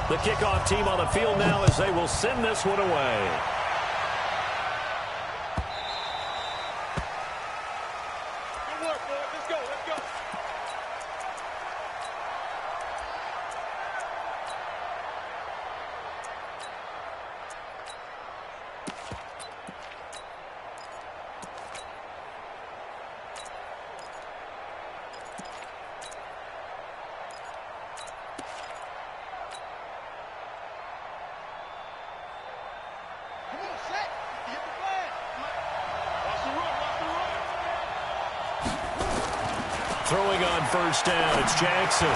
The kickoff team on the field now as they will send this one away. Good work, boys. Let's go. Let's go. Throwing on first down, it's Jackson.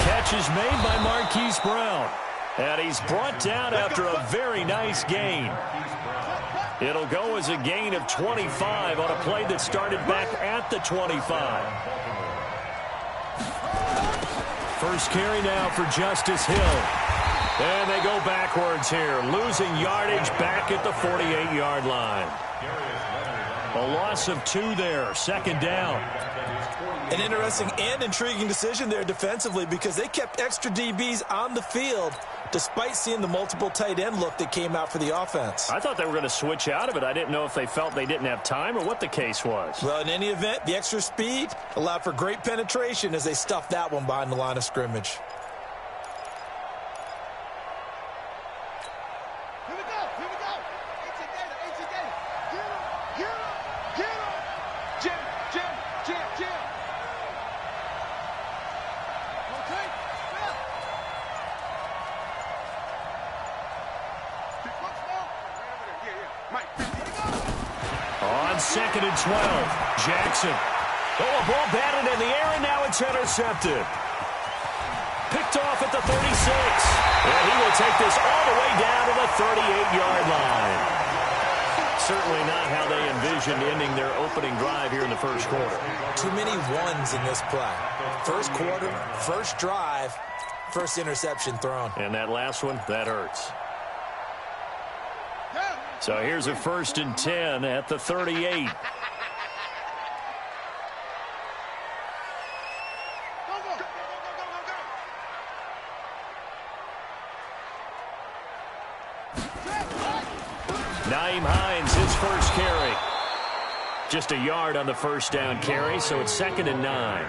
Catch is made by Marquise Brown. And he's brought down after a very nice gain. It'll go as a gain of 25 on a play that started back at the 25. First carry now for Justice Hill. And they go backwards here, losing yardage back at the 48-yard line. A loss of 2 there, second down. An interesting and intriguing decision there defensively because they kept extra DBs on the field despite seeing the multiple tight end look that came out for the offense. I thought they were going to switch out of it. I didn't know if they felt they didn't have time or what the case was. Well, in any event, the extra speed allowed for great penetration as they stuffed that one behind the line of scrimmage. On second and 12, Jackson. Oh, a ball batted in the air, and now it's intercepted. Picked off at the 36. And he will take this all the way down to the 38-yard line. Certainly not how they envisioned ending their opening drive here in the first quarter. Too many ones in this play. First quarter, first drive, first interception thrown. And that last one, that hurts. So here's a 1st and 10 at the 38. Naeem Hines, his first carry. Just a yard on the first down carry, so it's 2nd and 9.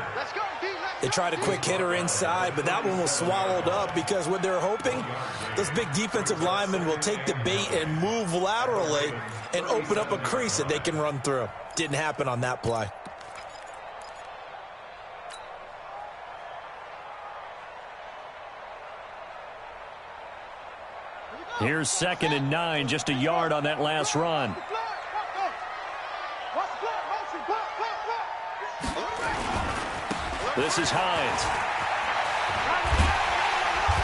They tried a quick hitter inside, but that one was swallowed up because what they're hoping, those big defensive linemen will take the bait and move laterally and open up a crease that they can run through. Didn't happen on that play. Here's 2nd and 9, just a yard on that last run. This is Hines.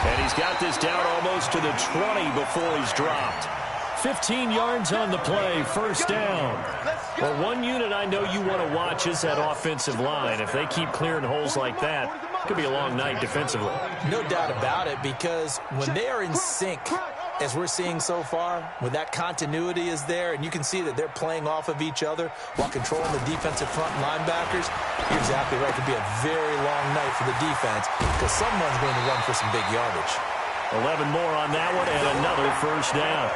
And he's got this down almost to the 20 before he's dropped. 15 yards on the play, first down. Well, one unit I know you want to watch is that offensive line. If they keep clearing holes like that, it could be a long night defensively. No doubt about it, because when they are in sync, as we're seeing so far, when that continuity is there, and you can see that they're playing off of each other while controlling the defensive front linebackers, you're exactly right. It could be a very long night for the defense because someone's going to run for some big yardage. 11 more on that one and another first down.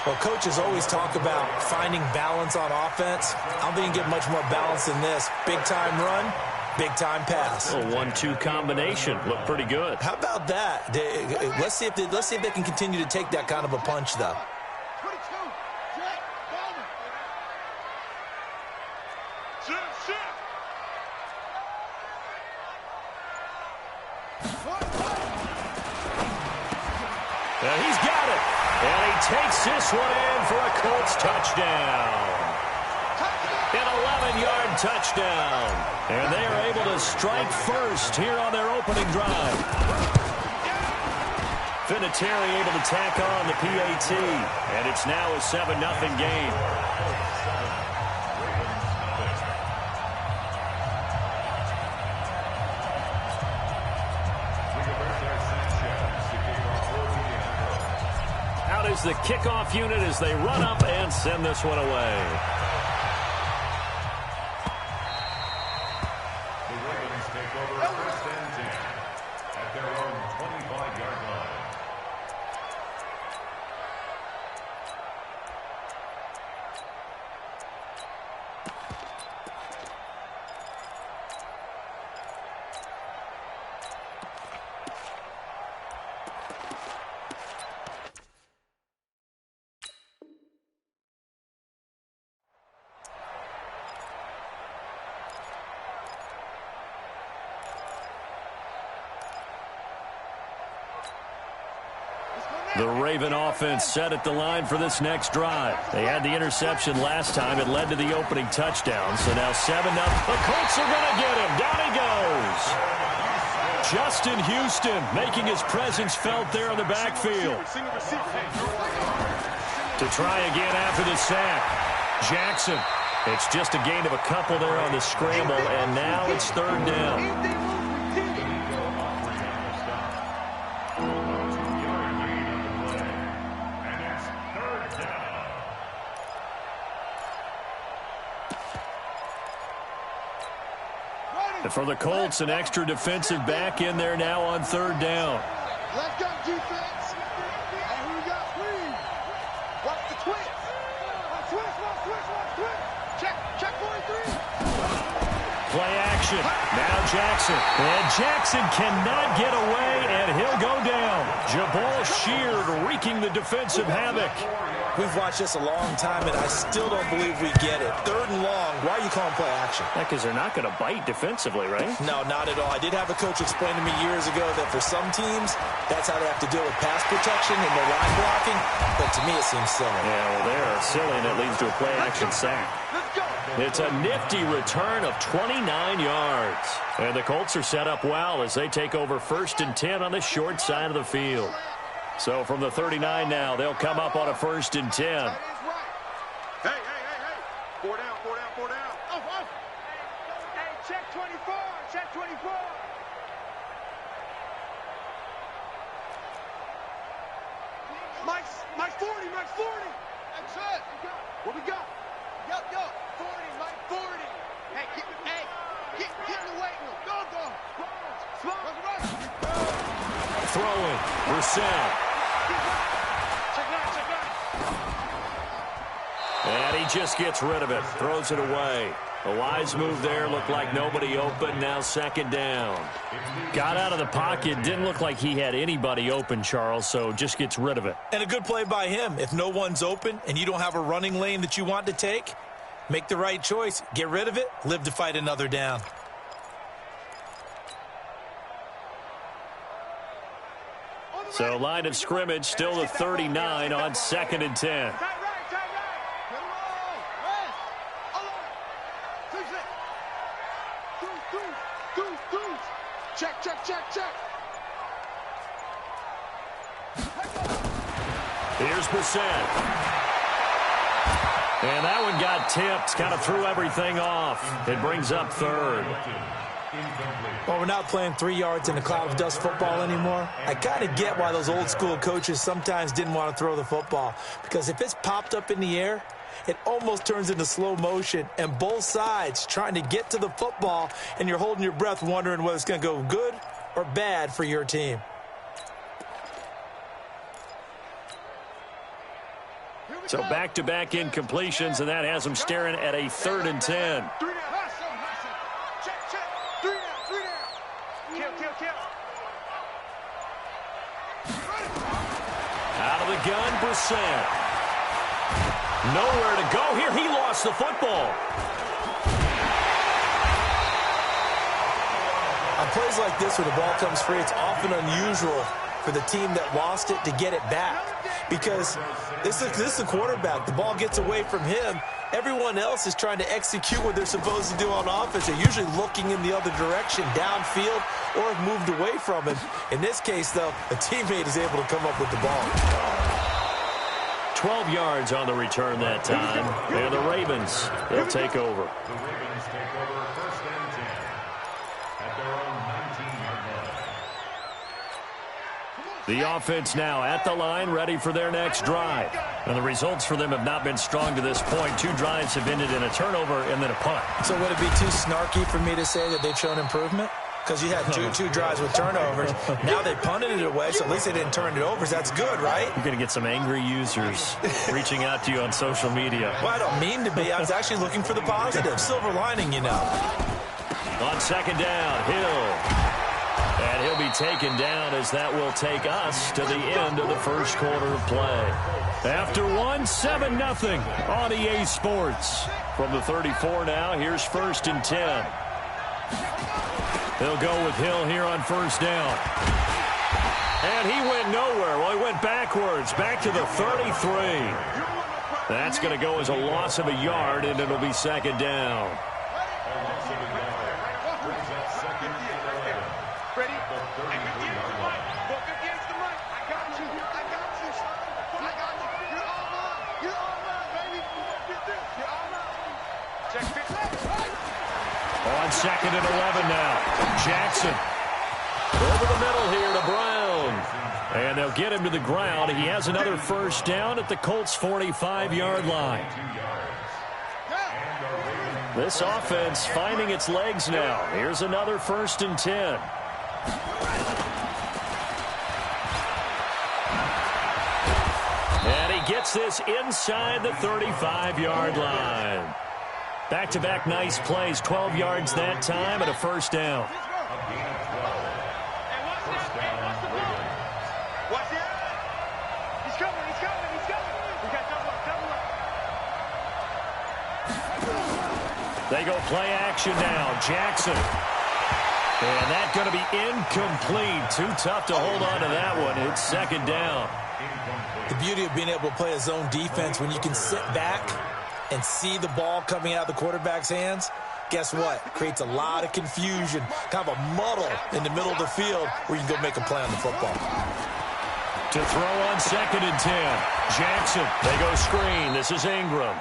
Well, coaches always talk about finding balance on offense. I don't think you can get much more balance than this. Big-time run, big-time pass. A 1-2 combination. Looked pretty good. How about that? Let's see if they can continue to take that kind of a punch, though. And he's got it. And he takes this one in for a Colts touchdown. An 11-yard touchdown. And they are able to strike first here on their opening drive. Vinatieri able to tack on the PAT. And it's now a 7-0 game. Out is the kickoff unit as they run up and send this one away. The Raven offense set at the line for this next drive. They had the interception last time. It led to the opening touchdown. So now 7-0. The Colts are going to get him. Down he goes. Justin Houston making his presence felt there in the backfield. To try again after the sack. Jackson. It's just a gain of a couple there on the scramble, and now it's 3rd down. And for the Colts, an extra defensive back in there now on 3rd down. Let's go, defense. And who we got? Please. Watch the twist. Watch twist. Check 43. Play action. Now Jackson. And Jackson cannot get away, and he'll go down. Jabal Sheard wreaking the defensive havoc. We've watched this a long time, and I still don't believe we get it. 3rd and long. Why are you calling play action? Yeah, because they're not going to bite defensively, right? No, not at all. I did have a coach explain to me years ago that for some teams, that's how they have to deal with pass protection and their line blocking. But to me, it seems silly. Yeah, well, they're silly, and it leads to a play action sack. It's a nifty return of 29 yards. And the Colts are set up well as they take over 1st and 10 on the short side of the field. So from the 39 now, they'll come up on a 1st and 10. Hey. 4 down. Off. Hey, check 24. Mike's 40. That's it. What we got? Yup. 40, Mike, 40. Get in the weight room. Go. Run. Throwing. Brissett. Check that. And he just gets rid of it. Throws it away. A wise move there. Looked like nobody open. Now 2nd down. Got out of the pocket. Didn't look like he had anybody open, Charles, so just gets rid of it. And a good play by him. If no one's open and you don't have a running lane that you want to take, make the right choice. Get rid of it. Live to fight another down. So line of scrimmage still the 39 on 2nd and 10. Check. Here's Brissett. And that one got tipped. Kind of threw everything off. It brings up 3rd. Well, we're not playing 3 yards in a cloud of dust football anymore. I kind of get why those old school coaches sometimes didn't want to throw the football. Because if it's popped up in the air, it almost turns into slow motion. And both sides trying to get to the football, and you're holding your breath wondering whether it's going to go good or bad for your team. So back-to-back incompletions, and that has them staring at a 3rd and 10. Out of the gun, Brissett. Nowhere to go here. He lost the football. On plays like this where the ball comes free, it's often unusual for the team that lost it to get it back. Because this is the quarterback. The ball gets away from him. Everyone else is trying to execute what they're supposed to do on offense. They're usually looking in the other direction, downfield, or have moved away from him. In this case, though, a teammate is able to come up with the ball. 12 yards on the return that time. And the Ravens, they'll take over. The offense now at the line, ready for their next drive. And the results for them have not been strong to this point. 2 drives have ended in a turnover and then a punt. So would it be too snarky for me to say that they've shown improvement? Because you had two drives with turnovers. Now they punted it away, so at least they didn't turn it over. So that's good, right? You're going to get some angry users reaching out to you on social media. Well, I don't mean to be. I was actually looking for the positive. Silver lining, you know. On 2nd down, Hill. And he'll be taken down as that will take us to the end of the first quarter of play. After 7-0 on EA Sports. From the 34 now, here's 1st and 10. They'll go with Hill here on first down. And he went nowhere. Well, he went backwards, back to the 33. That's going to go as a loss of a yard, and it'll be second down. Ready? Go 50 against the mic. I got you. I got you. I got you. You're all mine. You're all mine, baby. You're all mine. Check 50. On second and 11 now. Jackson over the middle here to Brown. And they'll get him to the ground. He has another first down at the Colts' 45-yard line. This offense finding its legs now. Here's another 1st and 10. And he gets this inside the 35-yard line. Back-to-back nice plays, 12 yards that time and a first down. They go play action now. Jackson. And that's going to be incomplete. Too tough to hold on to that one. It's second down. The beauty of being able to play a zone defense when you can sit back and see the ball coming out of the quarterback's hands, guess what? Creates a lot of confusion, kind of a muddle in the middle of the field where you can go make a play on the football. To throw on second and 10. Jackson. They go screen. This is Ingram.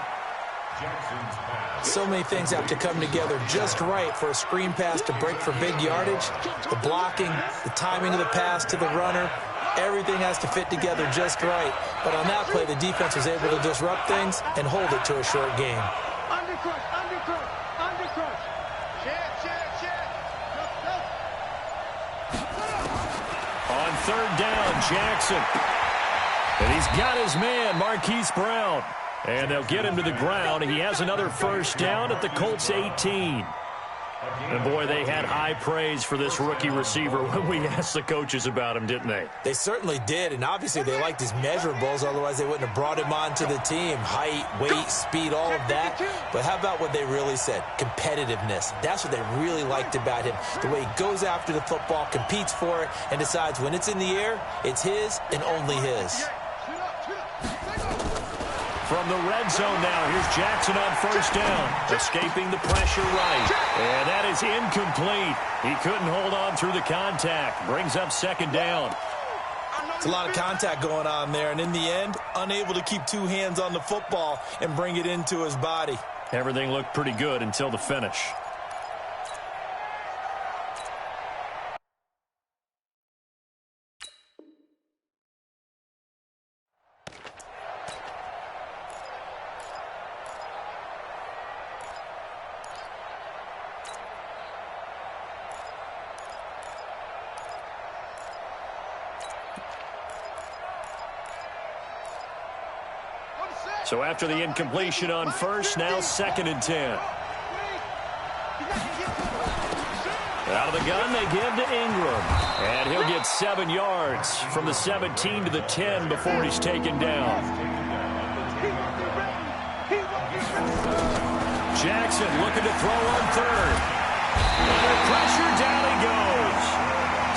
So many things have to come together just right for a screen pass to break for big yardage. The blocking, the timing of the pass to the runner, everything has to fit together just right. But on that play, the defense was able to disrupt things and hold it to a short game. Undercrush, undercrush, undercrush. Check. On third down, Jackson. And he's got his man, Marquise Brown. And they'll get him to the ground. He has another first down at the Colts' 18. And, boy, they had high praise for this rookie receiver when we asked the coaches about him, didn't they? They certainly did, and obviously they liked his measurables. Otherwise, they wouldn't have brought him onto the team. Height, weight, speed, all of that. But how about what they really said? Competitiveness. That's what they really liked about him. The way he goes after the football, competes for it, and decides when it's in the air, it's his and only his. From the red zone now, here's Jackson on first down, escaping the pressure right. And that is incomplete. He couldn't hold on through the contact. Brings up second down. It's a lot of contact going on there, and in the end, unable to keep two hands on the football and bring it into his body. Everything looked pretty good until the finish. So after the incompletion on first, now second and 10. Out of the gun, they give to Ingram. And he'll get 7 yards from the 17 to the 10 before he's taken down. Jackson looking to throw on third. Under pressure, down he goes.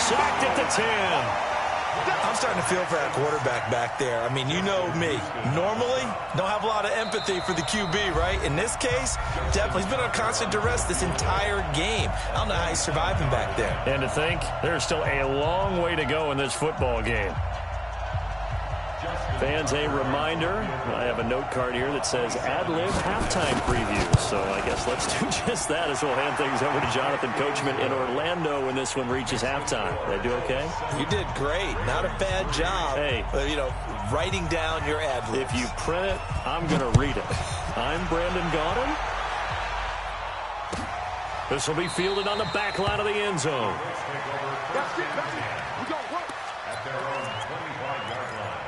Sacked at the 10. I'm starting to feel for that quarterback back there. I mean, you know me. Normally, don't have a lot of empathy for the QB, right? In this case, definitely. He's been on constant duress this entire game. I don't know how he's surviving back there. And to think, there's still a long way to go in this football game. Fans, a reminder, I have a note card here that says ad-lib halftime preview. So I guess let's do just that as we'll hand things over to Jonathan Coachman in Orlando when this one reaches halftime. Did I do okay? You did great. Not a bad job. Hey. Writing down your ad-libs. If you print it, I'm going to read it. I'm Brandon Gaudin. This will be fielded on the back line of the end zone. That's it. We got work. At their own 25-yard line.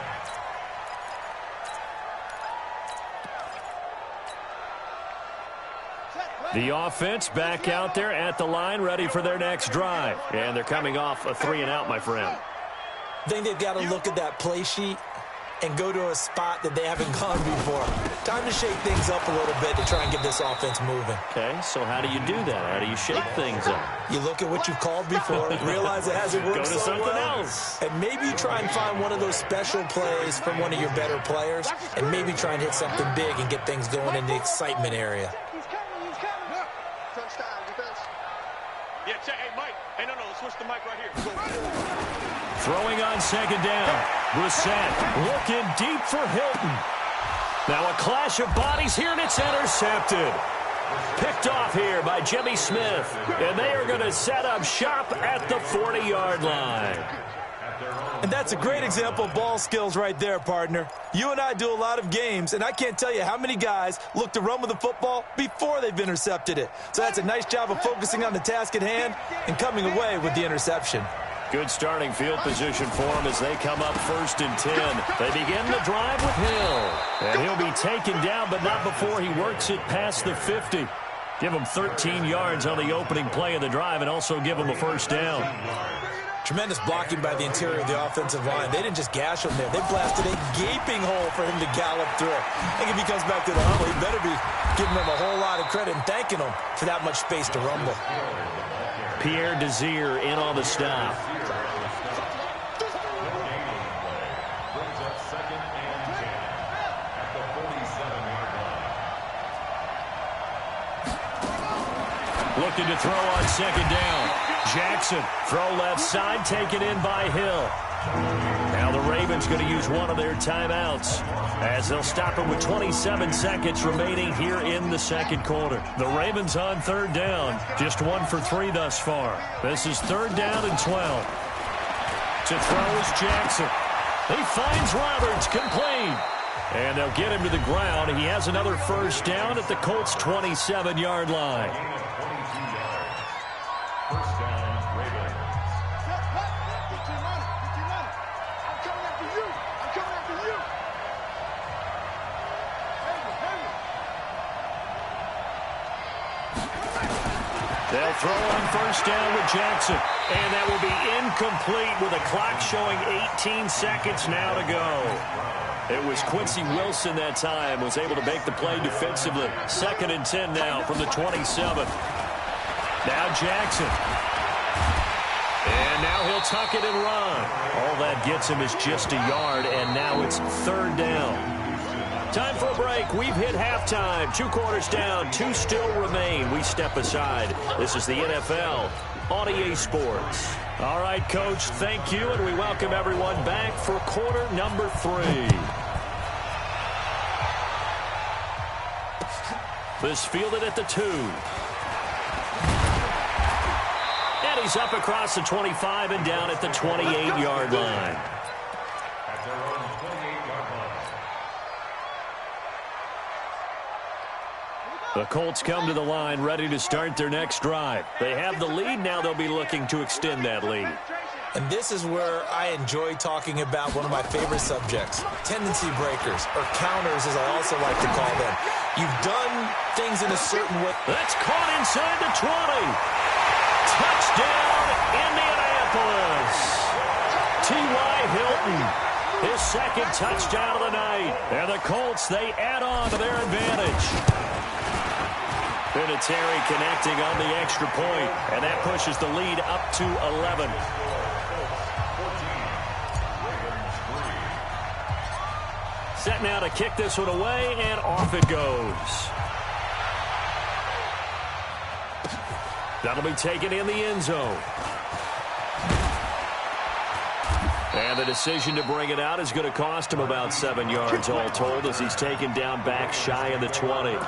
The offense back out there at the line, ready for their next drive. And they're coming off a 3-and-out, my friend. I think they've got to look at that play sheet and go to a spot that they haven't gone before. Time to shake things up a little bit to try and get this offense moving. Okay, so how do you do that? How do you shake things up? You look at what you've called before, realize it hasn't worked Go to so something well, else. and maybe you try and find one of those special plays from one of your better players, and maybe try and hit something big and get things going in the excitement area. He's coming. Touchdown, defense. Yeah, check. Hey, Mike. Hey, no, switch the mic right here. Throwing on second down. Brissett looking deep for Hilton. Now a clash of bodies here, and it's intercepted. Picked off here by Jimmy Smith. And they are going to set up shop at the 40-yard line. And that's a great example of ball skills right there, partner. You and I do a lot of games, and I can't tell you how many guys look to run with the football before they've intercepted it. So that's a nice job of focusing on the task at hand and coming away with the interception. Good starting field position for him as they come up 1st and 10. They begin the drive with Hill. And he'll be taken down, but not before he works it past the 50. Give him 13 yards on the opening play of the drive and also give him a first down. Tremendous blocking by the interior of the offensive line. They didn't just gash him there. They blasted a gaping hole for him to gallop through. I think if he comes back to the huddle, he better be giving them a whole lot of credit and thanking them for that much space to rumble. Pierre Desir in on the stop. Looking to throw on second down. Jackson, throw left side, taken in by Hill. Now the Ravens going to use one of their timeouts as they'll stop him with 27 seconds remaining here in the second quarter. The Ravens on 3rd down, just 1 for 3 thus far. This is 3rd down and 12. To throw is Jackson. He finds Roberts, complete. And they'll get him to the ground. He has another first down at the Colts' 27-yard line. First down, Ravens. I'm coming after you. They'll throw on first down with Jackson. And that will be incomplete with a clock showing 18 seconds now to go. It was Quincy Wilson that time, was able to make the play defensively. 2nd and 10 now from the 27. Now Jackson. And now he'll tuck it and run. All that gets him is just a yard, and now it's 3rd down. Time for a break. We've hit halftime. 2 quarters down, 2 still remain. We step aside. This is the NFL on EA Sports. All right, Coach, thank you, and we welcome everyone back for quarter number 3. This fielded at the 2. And he's up across the 25 and down at the 28-yard line. At their own 28-yard line. The Colts come to the line ready to start their next drive. They have the lead. Now they'll be looking to extend that lead. And this is where I enjoy talking about one of my favorite subjects, tendency breakers, or counters as I also like to call them. You've done things in a certain way. That's caught inside the 20. Touchdown, Indianapolis. T.Y. Hilton, his 2nd touchdown of the night. And the Colts, they add on to their advantage. Vinatieri connecting on the extra point, and that pushes the lead up to 11. Set now to kick this one away, and off it goes. That'll be taken in the end zone. And the decision to bring it out is going to cost him about 7 yards all told as he's taken down back shy of the 20.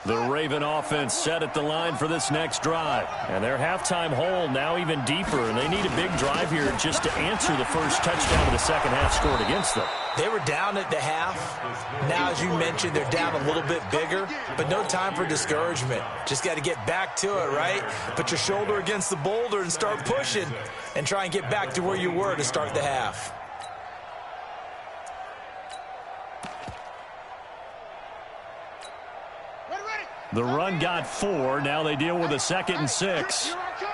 The Raven offense set at the line for this next drive. And their halftime hole now even deeper, and they need a big drive here just to answer the first touchdown of the second half scored against them. They were down at the half. Now, as you mentioned, they're down a little bit bigger, but no time for discouragement. Just got to get back to it, right? Put your shoulder against the boulder and start pushing and try and get back to where you were to start the half. The run got 4. Now they deal with a 2nd and 6. Here I come.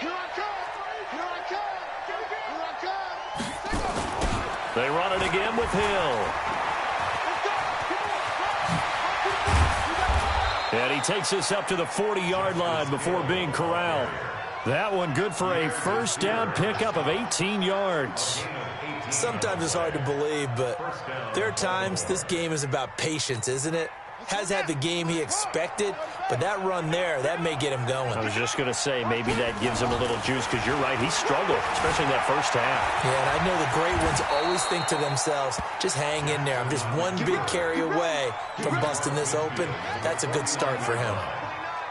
Here I come. Here I come. Here I come. They run it again with Hill. And he takes us up to the 40-yard line before being corralled. That one good for a first down pickup of 18 yards. Sometimes it's hard to believe, but there are times this game is about patience, isn't it? Has had the game he expected, but that run there, that may get him going. I was just going to say, maybe that gives him a little juice, because you're right, he struggled, especially in that first half. Yeah, and I know the great ones always think to themselves, just hang in there. I'm just one big carry away from busting this open. That's a good start for him.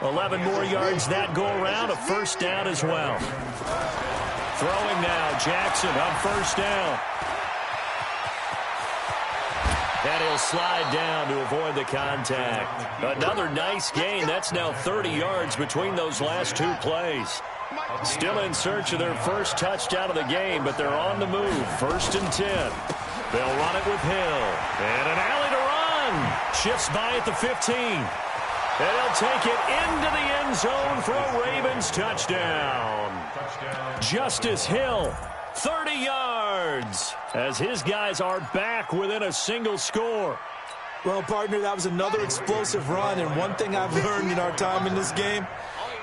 11 more yards that go around, a first down as well. Throwing now, Jackson on first down. And he'll slide down to avoid the contact. Another nice gain. That's now 30 yards between those last 2 plays. Still in search of their first touchdown of the game, but they're on the move. 1st and 10. They'll run it with Hill. And an alley to run. Shifts by at the 15. And he'll take it into the end zone for a Ravens touchdown. Justice Hill, 30 yards, as his guys are back within a single score. Well, partner, that was another explosive run, and one thing I've learned in our time in this game,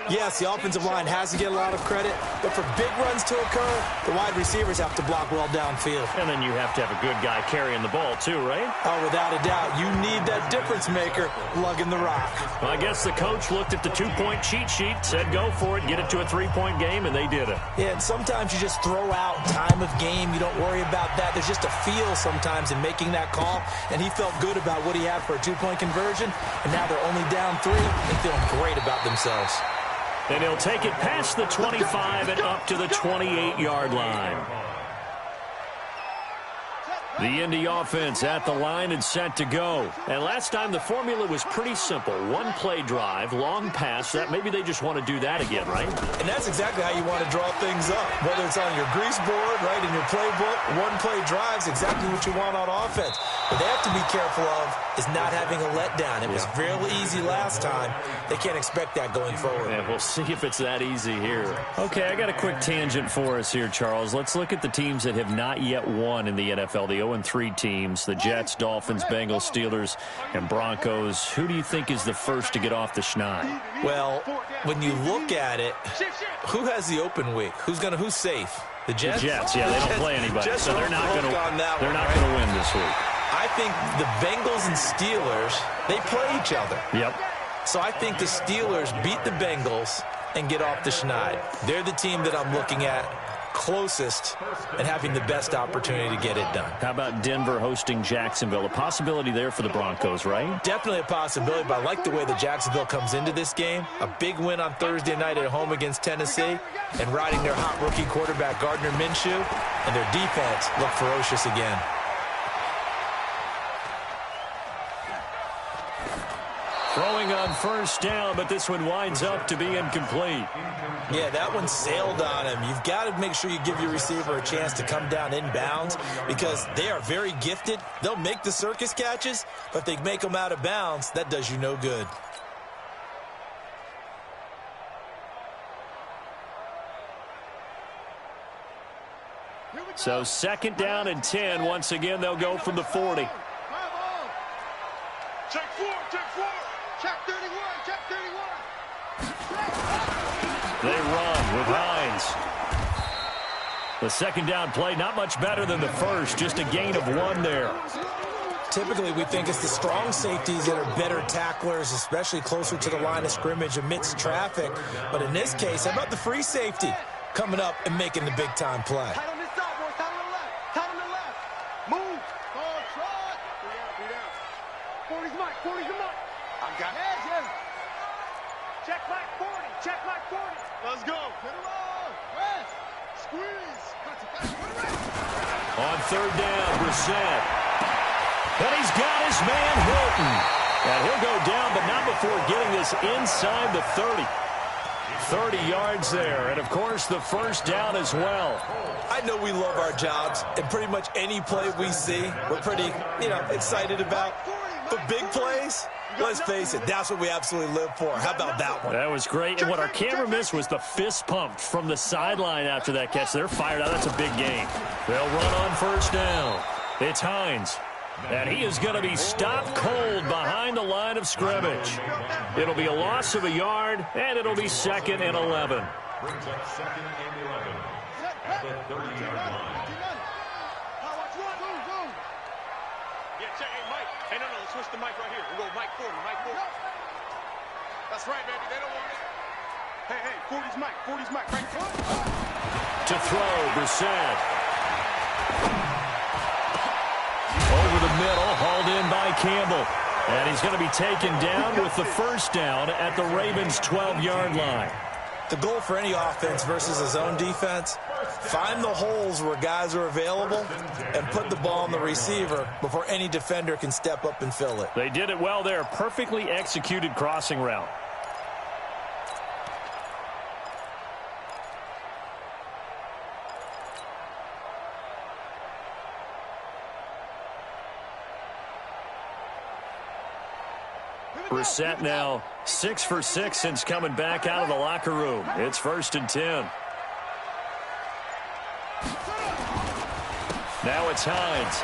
yes, the offensive line has to get a lot of credit, but for big runs to occur, the wide receivers have to block well downfield. And then you have to have a good guy carrying the ball too, right? Oh, without a doubt. You need that difference maker lugging the rock. Well, I guess the coach looked at the 2-point cheat sheet, said go for it, get it to a 3-point game, and they did it. Yeah, and sometimes you just throw out time of game. You don't worry about that. There's just a feel sometimes in making that call, and he felt good about what he had for a 2-point conversion, and now they're only down 3 and feeling great about themselves. And he'll take it past the 25 and up to the 28-yard line. The Indy offense at the line and set to go. And last time the formula was pretty simple. 1-play drive, long pass. That maybe they just want to do that again, right? And that's exactly how you want to draw things up. Whether it's on your grease board, right, in your playbook, 1-play drive's exactly what you want on offense. What they have to be careful of is not having a letdown. It was real easy last time. They can't expect that going forward. Yeah, we'll see if it's that easy here. Okay, I got a quick tangent for us here, Charles. Let's look at the teams that have not yet won in the NFL. The 0-3 teams, the Jets, Dolphins, Bengals, Steelers, and Broncos. Who do you think is the first to get off the schneid? Well, when you look at it, who has the open week? Who's safe? The Jets? The Jets, yeah, they don't play anybody, so they're not going to win this week. I think the Bengals and Steelers, they play each other. Yep. So I think the Steelers beat the Bengals and get off the schneid. They're the team that I'm looking at closest and having the best opportunity to get it done. How about Denver hosting Jacksonville? A possibility there for the Broncos, right? Definitely a possibility, but I like the way that Jacksonville comes into this game. A big win on Thursday night at home against Tennessee and riding their hot rookie quarterback Gardner Minshew, and their defense looked ferocious again. Throwing on first down, but this one winds up to be incomplete. Yeah, that one sailed on him. You've got to make sure you give your receiver a chance to come down inbounds because they are very gifted. They'll make the circus catches, but if they make them out of bounds, that does you no good. So 2nd down and 10. Once again, they'll go from the 40. Check 4, check 4. Check 31, check 31. They run with Hines. The 2nd down play, not much better than the first, just a gain of 1 there. Typically, we think it's the strong safeties that are better tacklers, especially closer to the line of scrimmage amidst traffic. But in this case, how about the free safety coming up and making the big-time play? Tight on this side, boys. Tight on the left. Tight on the left. Move. Ball trot. 40's Mike. 40's the Mike. I got it. Yeah. Check Mike 40. Check Mike 40. Let's go. Hit him off. Rest. Squeeze. On 3rd down, Brissett. And he's got his man Hilton. And he'll go down, but not before getting this inside the 30. 30 yards there, and of course the first down as well. I know we love our jobs, and pretty much any play we see, we're pretty, excited about. for big plays? Let's face it, that's what we absolutely live for. How about that one? That was great. And what our camera missed was the fist pump from the sideline after that catch. They're fired out. That's a big gain. They'll run on first down. It's Hines. And he is going to be stopped cold behind the line of scrimmage. It'll be a loss of a yard, and it'll be 2nd and 11. Brings up 2nd and 11 at the 30-yard line. Yeah, check. Hey, Mike. Hey, no, switch the mic right here. We'll go Mike 40, Mike 40. That's right, baby. They don't want it. Hey, 40's Mike. 40's Mike. Right foot. To throw, Brissett. Over the middle, hauled in by Campbell. And he's going to be taken down with the first down at the Ravens' 12-yard line. The goal for any offense versus a zone defense, find the holes where guys are available and put the ball on the receiver before any defender can step up and fill it. They did it well there. Perfectly executed crossing route. Brissett now 6 for 6 since coming back out of the locker room. It's 1st and 10. Now it's Hines.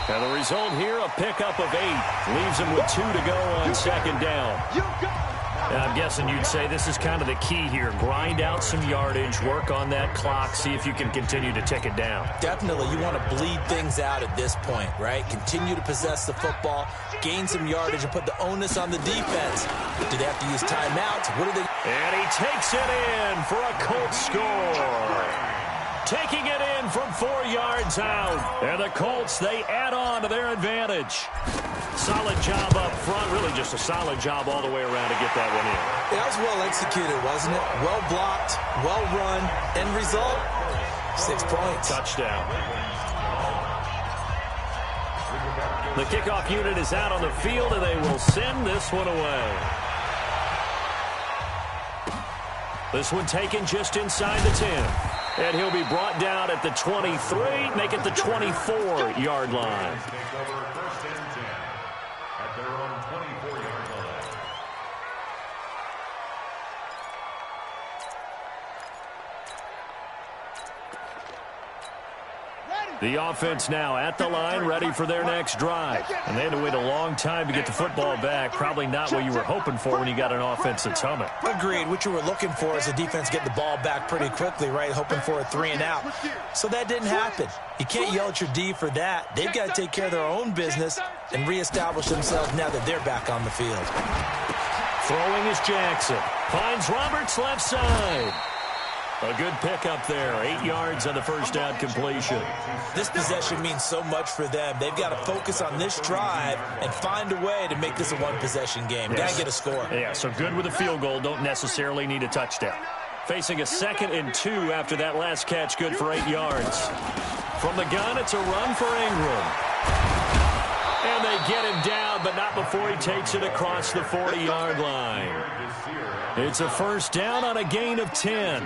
And the result here, a pickup of 8. Leaves him with 2 to go on 2nd down. And I'm guessing you'd say this is kind of the key here. Grind out some yardage, work on that clock, see if you can continue to tick it down. Definitely. You want to bleed things out at this point, right? Continue to possess the football, gain some yardage, and put the onus on the defense. Do they have to use timeouts? What do they... And he takes it in for a Colts score. Taking it in from 4 yards out. And the Colts, they add on to their advantage. Solid job up front. Really just a solid job all the way around to get that one in. That was well executed, wasn't it? Well blocked, well run. End result, 6 points. Touchdown. The kickoff unit is out on the field, and they will send this one away. This one taken just inside the 10. And he'll be brought down at the 23, make it the 24-yard line. Take over 1st and 10 at their own 24-yard line. The offense now at the line, ready for their next drive. And they had to wait a long time to get the football back. Probably not what you were hoping for when you got an offense that's humming. Agreed. What you were looking for is the defense get the ball back pretty quickly, right? Hoping for a 3 and out. So that didn't happen. You can't yell at your D for that. They've got to take care of their own business and reestablish themselves now that they're back on the field. Throwing is Jackson. Finds Roberts left side. A good pickup there. 8 yards on the first down completion. This possession means so much for them. They've got to focus on this drive and find a way to make this a one-possession game. Got to get a score. Yeah, so good with a field goal. Don't necessarily need a touchdown. Facing a 2nd and 2 after that last catch. Good for 8 yards. From the gun, it's a run for Ingram. And they get him down, but not before he takes it across the 40-yard line. It's a first down on a gain of 10.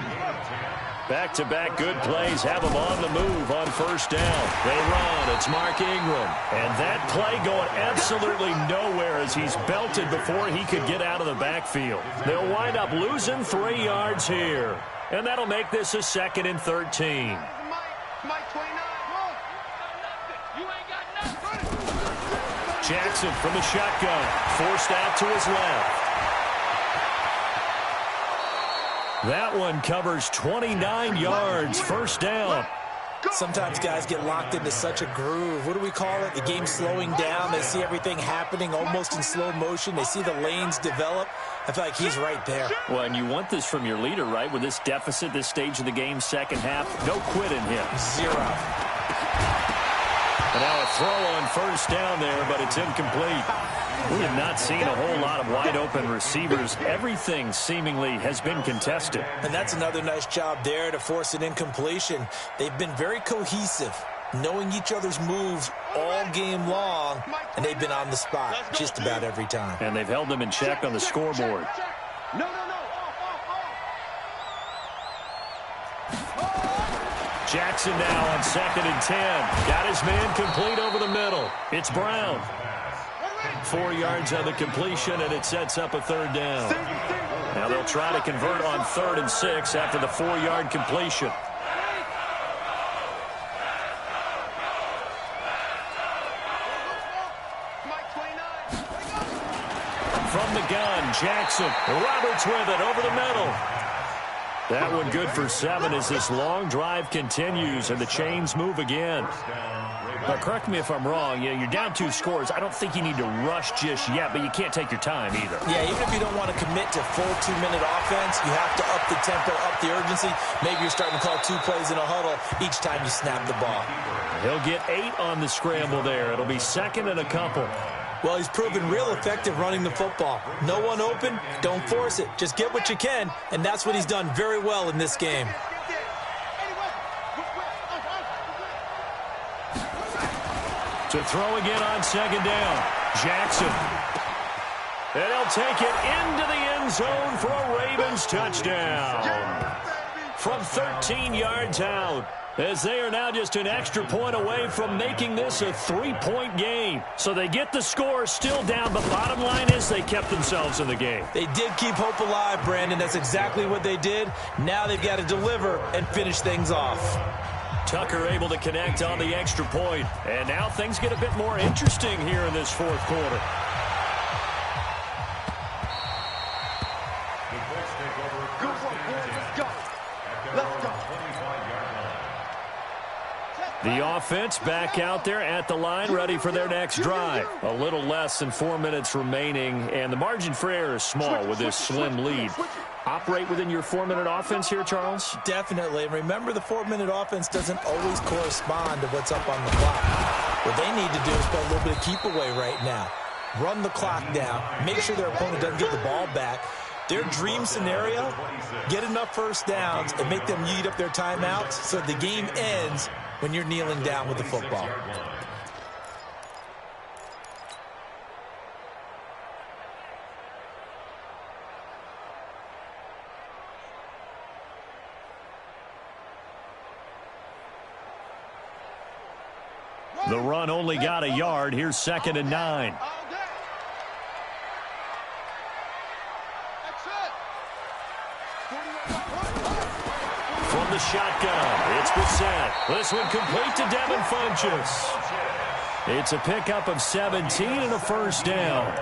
Back-to-back good plays have them on the move on first down. They run. It's Mark Ingram. And that play going absolutely nowhere as he's belted before he could get out of the backfield. They'll wind up losing 3 yards here. And that'll make this a 2nd and 13. Mike 29. You ain't got nothing. Jackson from the shotgun. Forced out to his left. That one covers 29 yards. First down. Sometimes guys get locked into such a groove. What do we call it? The game's slowing down. They see everything happening almost in slow motion. They see the lanes develop. I feel like he's right there. Well, and you want this from your leader, right? With this deficit, this stage of the game, second half, no quit in him. 0. And now a throw on first down there, but it's incomplete. We have not seen a whole lot of wide-open receivers. Everything seemingly has been contested. And that's another nice job there to force an incompletion. They've been very cohesive, knowing each other's moves all game long, and they've been on the spot just about every time. And they've held them in check on the scoreboard. No. Jackson now on 2nd and 10. Got his man complete over the middle. It's Brown. 4 yards on the completion, and it sets up a 3rd down. Now they'll try to convert on 3rd and 6 after the 4-yard completion. From the gun, Jackson. Roberts with it over the middle. That one good for 7 as this long drive continues and the chains move again. But correct me if I'm wrong. Yeah, you're down 2 scores. I don't think you need to rush just yet, but you can't take your time either. Yeah, even if you don't want to commit to full 2-minute offense, you have to up the tempo, up the urgency. Maybe you're starting to call 2 plays in a huddle each time you snap the ball. He'll get 8 on the scramble there. It'll be 2nd and a couple. Well, he's proven real effective running the football. No one open, don't force it. Just get what you can, and that's what he's done very well in this game. To throw again on 2nd down, Jackson. And he'll take it into the end zone for a Ravens touchdown. From 13 yards out, as they are now just an extra point away from making this a 3-point game. So they get the score still down, but bottom line is they kept themselves in the game. They did keep hope alive, Brandon. That's exactly what they did. Now they've got to deliver and finish things off. Tucker able to connect on the extra point. And now things get a bit more interesting here in this 4th quarter. The offense back out there at the line, ready for their next drive. A little less than 4 minutes remaining, and the margin for error is small with this slim lead. Operate within your 4-minute offense here, Charles? Definitely. And remember, the 4-minute offense doesn't always correspond to what's up on the clock. What they need to do is play a little bit of keep away right now. Run the clock down. Make sure their opponent doesn't get the ball back. Their dream scenario, get enough first downs and make them eat up their timeouts so the game ends when you're kneeling down with the football. The run only got a yard. Here's 2nd and 9. From the shotgun, it's Brissett. This one complete to Devin Funchess. It's a pickup of 17 and a 1st down.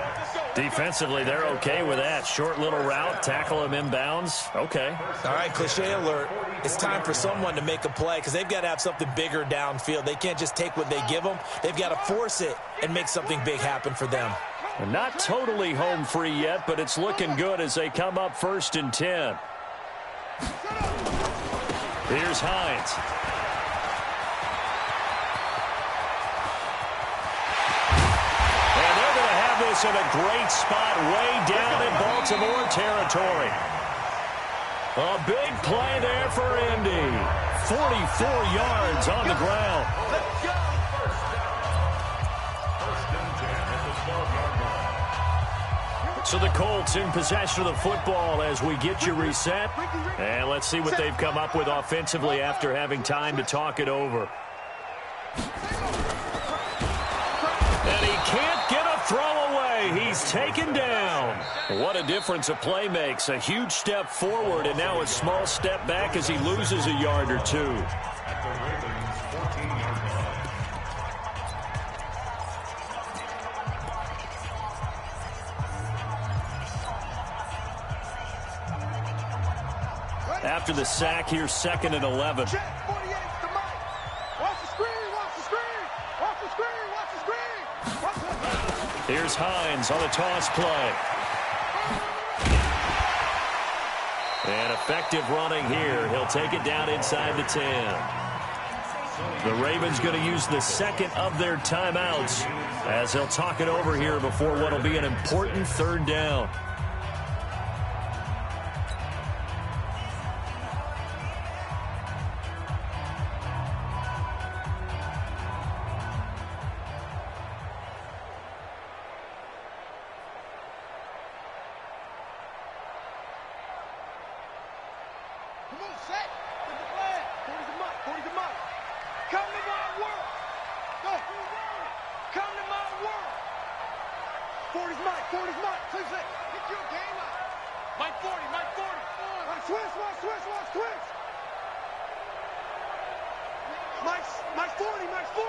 Defensively, they're okay with that. Short little route, tackle him inbounds. Okay. All right, cliche alert. It's time for someone to make a play because they've got to have something bigger downfield. They can't just take what they give them. They've got to force it and make something big happen for them. And not totally home free yet, but it's looking good as they come up 1st and 10. Here's Hines. And they're going to have this in a great spot way down in Baltimore territory. A big play there for Indy. 44 yards on the ground. So the Colts in possession of the football as we get you reset. And let's see what they've come up with offensively after having time to talk it over. And he can't get a throw away. He's taken down. What a difference a play makes. A huge step forward and now a small step back as he loses a yard or 2. After the sack, here's 2nd and 11. Check, 48 to Mike. Watch the screen, watch the screen. Watch the screen, watch the screen. Watch the... Here's Hines on the toss play. And effective running here. He'll take it down inside the 10. The Ravens going to use the 2nd of their timeouts as he'll talk it over here before what will be an important 3rd down. Come on, set. Get the flag. 40 to Mike, 40 to Mike. 40's Mike. 40's Mike. Switch it. Get your game up. Mike 40. Mike 40. Switch. Mike 40. Mike 40.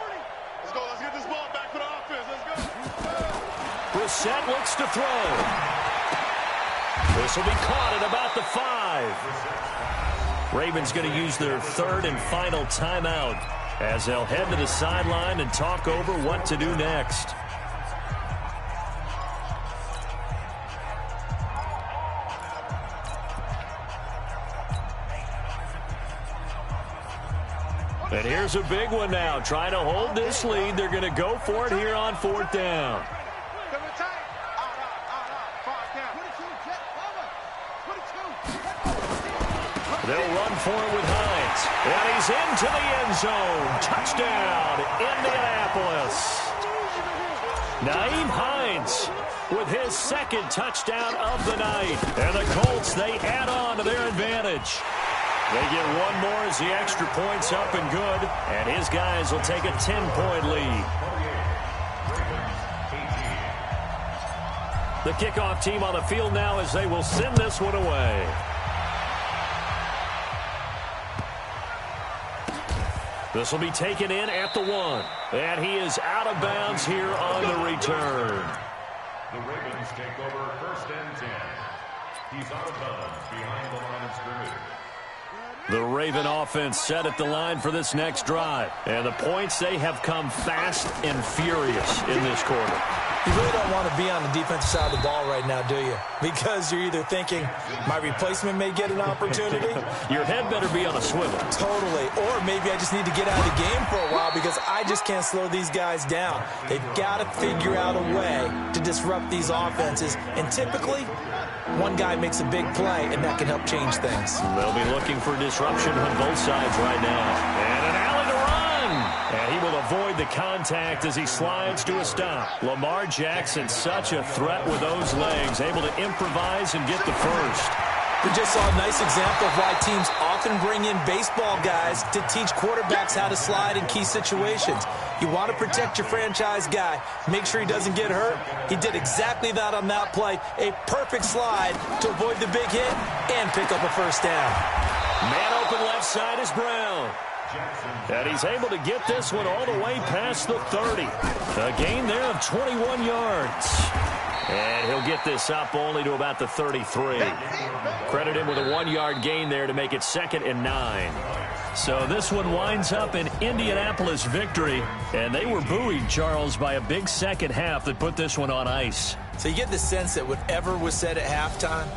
Let's go. Let's get this ball back for the offense. Let's go. Brissett looks to throw. This will be caught at about the 5. Ravens going to use their third and final timeout as they'll head to the sideline and talk over what to do next. And here's a big one now. Trying to hold this lead. They're going to go for it here on 4th down. They'll run for it with Hines. And he's into the end zone. Touchdown, Indianapolis. Nyheim Hines with his second touchdown of the night. And the Colts, they add on to their advantage. They get one more as the extra point's up and good. And his guys will take a 10-point lead. The kickoff team on the field now as they will send this one away. This will be taken in at the 1. And he is out of bounds here on the return. The Ravens take over 1st and 10. He's out of bounds behind the line of scrimmage. The Raven offense set at the line for this next drive. And the points, they have come fast and furious in this quarter. You really don't want to be on the defensive side of the ball right now, do you? Because you're either thinking, my replacement may get an opportunity. Your head better be on a swivel. Totally. Or maybe I just need to get out of the game for a while because I just can't slow these guys down. They've got to figure out a way to disrupt these offenses. And typically, one guy makes a big play, and that can help change things. They'll be looking for disruption on both sides right now. And an alley to run. And he will avoid the contact as he slides to a stop. Lamar Jackson, such a threat with those legs, able to improvise and get the first. We just saw a nice example of why teams often bring in baseball guys to teach quarterbacks how to slide in key situations. You want to protect your franchise guy. Make sure he doesn't get hurt. He did exactly that on that play. A perfect slide to avoid the big hit and pick up a first down. Man open left side is Brown. And he's able to get this one all the way past the 30. A gain there of 21 yards. And he'll get this up only to about the 33. Credit him with a 1-yard gain there to make it 2nd and 9. So this one winds up an Indianapolis victory. And they were buoyed, Charles, by a big second half that put this one on ice. So you get the sense that whatever was said at halftime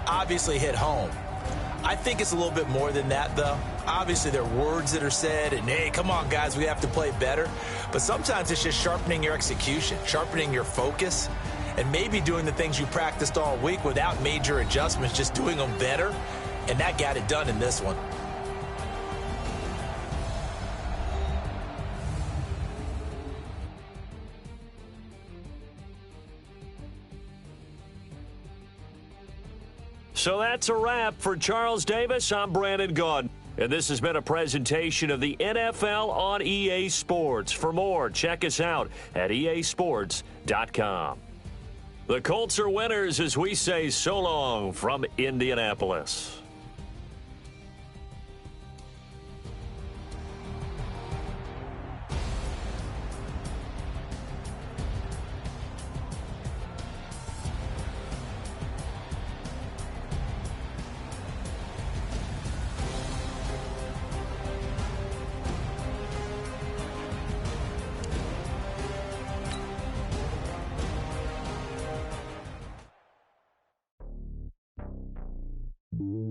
obviously hit home. I think it's a little bit more than that, though. Obviously, there are words that are said, and, hey, come on, guys, we have to play better. But sometimes it's just sharpening your execution, sharpening your focus, and maybe doing the things you practiced all week without major adjustments, just doing them better. And that got it done in this one. So that's a wrap for Charles Davis. I'm Brandon Gaudin. And this has been a presentation of the NFL on EA Sports. For more, check us out at easports.com. The Colts are winners as we say so long from Indianapolis. Mm-hmm.